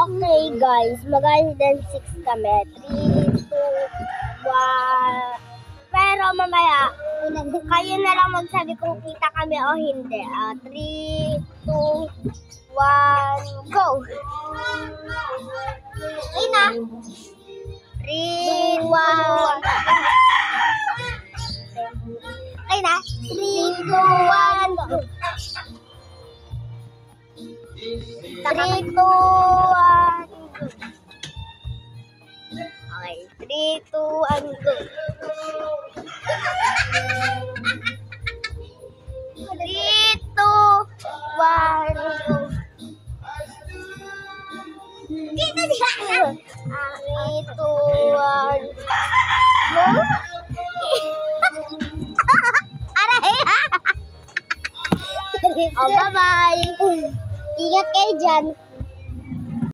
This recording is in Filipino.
Okay guys, mag-hide 6 kami. 3, 2, 1. Pero mamaya, kayo na lang magsabi kung kita kami o hindi. 3, 2, 1, go! Okay na. 3, 2, 1. Okay na. 3, 2, 1, go! 3, 2, 1, go! Okay, 3, 2, 1, go! 3, 2, 1, go! Dito siya! 3, 2, 1, go! Aray! Oh, bye-bye! Ingat kayo dyan!